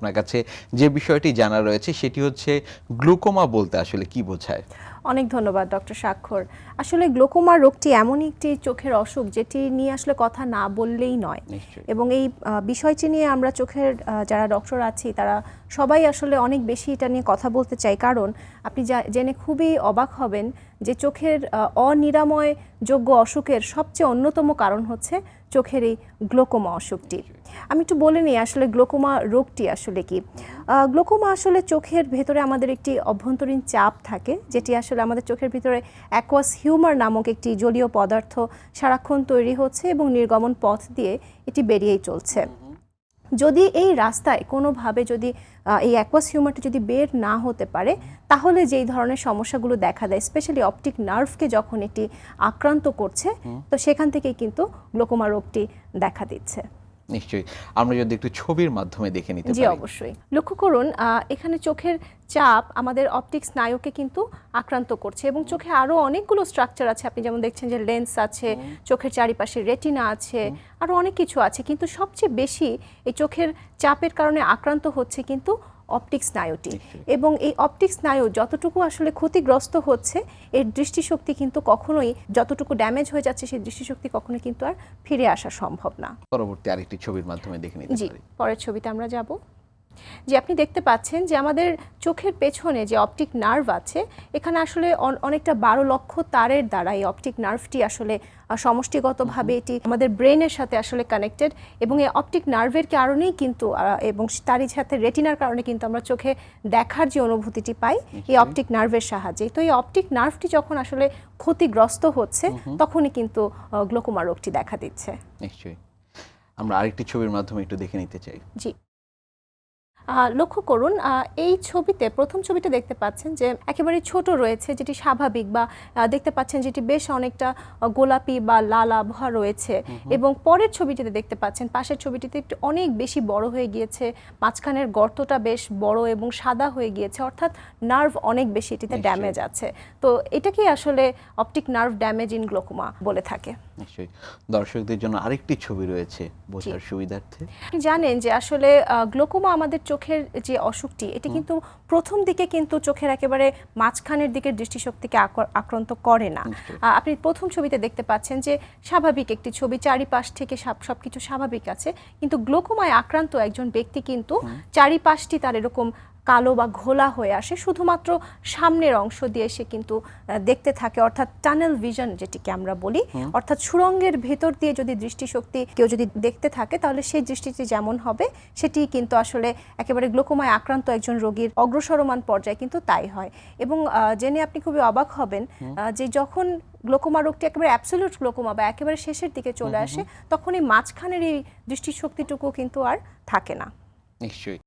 আপনার কাছে যে বিষয়টি জানা রয়েছে সেটি হচ্ছে গ্লুকোমা বলতে আসলে কি বোঝায়? অনেক ধন্যবাদ ডক্টর স্বাক্ষর। আসলে গ্লোকোমা রোগটি এমনই একটি চোখের অসুখ যেটি নিয়ে আসলে কথা না বললেই নয়। নিশ্চয়ই। এবং এই বিষয়টি নিয়ে আমরা চোখের যারা ডক্টর আছি তারা সবাই আসলে অনেক বেশি এটা নিয়ে কথা বলতে চাই, কারণ আপনি জেনে খুবই অবাক হবেন যে চোখের অনিরাময় যোগ্য অসুখের সবচেয়ে অন্যতম কারণ হচ্ছে চোখের এই গ্লোকোমা অসুখটি। আমি একটু বলে নিই আসলে গ্লোকোমা রোগটি আসলে কি। গ্লোকোমা আসলে চোখের ভেতরে আমাদের একটি অভ্যন্তরীণ চাপ থাকে, যেটি আসলে আমাদের চোখের ভিতরে অ্যাকোয়াস হিউমার নামক একটি জলীয় পদার্থ সারাক্ষণ তৈরি হচ্ছে এবং নির্গমন পথ দিয়ে এটি বেরিয়েই চলছে। যদি এই রাস্তায় কোনোভাবে যদি এই অ্যাকোয়াস হিউমারটি যদি বের না হতে পারে, তাহলে যেই ধরনের সমস্যাগুলো দেখা দেয়, স্পেশালি অপটিক নার্ভকে যখন এটি আক্রান্ত করছে, তো সেখান থেকেই কিন্তু গ্লোকোমা রোগটি দেখা দিচ্ছে। নিশ্চয়ই। আমরা যদি একটু ছবির মাধ্যমে দেখে নিতে জি পারি। অবশ্যই। লক্ষ্য করুন এখানে চোখের চাপ আমাদের অপটিক স্নায়ুকে কিন্তু আক্রান্ত করছে এবং চোখে আরও অনেকগুলো স্ট্রাকচার আছে। আপনি যেমন দেখছেন যে লেন্স আছে, চোখের চারিপাশে রেটিনা আছে, আরও অনেক কিছু আছে, কিন্তু সবচেয়ে বেশি এই চোখের চাপের কারণে আক্রান্ত হচ্ছে কিন্তু অপটিক স্নায়ুটি। এবং এই অপটিক স্নায়ু যতটুকু আসলে ক্ষতিগ্রস্ত হচ্ছে, এর দৃষ্টিশক্তি কিন্তু কখনোই, যতটুকু ড্যামেজ হয়ে যাচ্ছে সেই দৃষ্টিশক্তি কখনোই কিন্তু আর ফিরে আসা সম্ভব না। পরবর্তী আরেকটি ছবির মাধ্যমে দেখে নিতে জি, পারি। পরের ছবিতে আমরা যাব। যে আপনি দেখতে পাচ্ছেন যে আমাদের চোখের পেছনে যে অপটিক নার্ভ আছে, এখানে আসলে অনেকটা 12 লক্ষ তারের দ্বারা এই অপটিক নার্ভটি আসলে সমষ্টিগতভাবে এটি আমাদের ব্রেনের সাথে আসলে কানেক্টেড, এবং এই অপটিক নার্ভের কারণেই কিন্তু এবং তারই সাথে রেটিনার কারণে কিন্তু আমরা চোখে দেখার যে অনুভূতিটি পাই এই অপটিক নার্ভের সাহায্যে। তো এই অপটিক নার্ভটি যখন আসলে ক্ষতিগ্রস্ত হচ্ছে, তখনই কিন্তু গ্লোকোমা রোগটি দেখা দিচ্ছে। নিশ্চয়ই। আমরা আরেকটি ছবির মাধ্যমে একটু দেখে নিতে চাই। জি, লক্ষ্য করুন এই ছবিতে, প্রথম ছবিটা দেখতে পাচ্ছেন যে একেবারে ছোট রয়েছে, যেটি স্বাভাবিক, বা দেখতে পাচ্ছেন যেটি বেশ অনেকটা গোলাপি বা লাল আভা রয়েছে। এবং পরের ছবিটিতে দেখতে পাচ্ছেন, পাশের ছবিটিতে একটু অনেক বেশি বড় হয়ে গিয়েছে, মাঝখানের গর্তটা বেশ বড় এবং সাদা হয়ে গিয়েছে, অর্থাৎ নার্ভ অনেক বেশি এটিতে ড্যামেজ আছে। তো এটাকেই আসলে optic nerve damage in glaucoma বলে থাকে। নিশ্চয়ই। দর্শকদের জন্য আরেকটি ছবি রয়েছে বোঝার সুবিধার্থে। আপনি জানেন যে আসলে গ্লোকোমা আমাদের চোখের যে অসুখটি, এটি কিন্তু প্রথম দিকে কিন্তু চোখের একেবারে মাঝখানের দিকের দৃষ্টিশক্তিকে আক্রান্ত করে না। আপনি প্রথম ছবিতে দেখতে পাচ্ছেন যে স্বাভাবিক একটি ছবি, চারিপাশ থেকে সবকিছু স্বাভাবিক আছে, কিন্তু গ্লোকোমায় আক্রান্ত একজন ব্যক্তি কিন্তু চারিপাশটি তার এরকম কালো বা ঘোলা হয়ে আসে, শুধুমাত্র সামনের অংশ দিয়ে সে কিন্তু দেখতে থাকে, অর্থাৎ টানেল ভিশন যেটিকে আমরা বলি। অর্থাৎ সুড়ঙ্গের ভেতর দিয়ে যদি দৃষ্টিশক্তি কেউ যদি দেখতে থাকে, তাহলে সেই দৃষ্টিটি যেমন হবে সেটি কিন্তু আসলে একেবারে গ্লোকোমায় আক্রান্ত একজন রোগীর অগ্রসরমান পর্যায়ে কিন্তু তাই হয়। এবং জেনে আপনি খুবই অবাক হবেন যে যখন গ্লোকোমা রোগটি একেবারে অ্যাবসলিউট গ্লোকোমা বা একেবারে শেষের দিকে চলে আসে, তখন এই মাঝখানের এই দৃষ্টিশক্তিটুকু কিন্তু আর থাকে না। নিশ্চয়ই।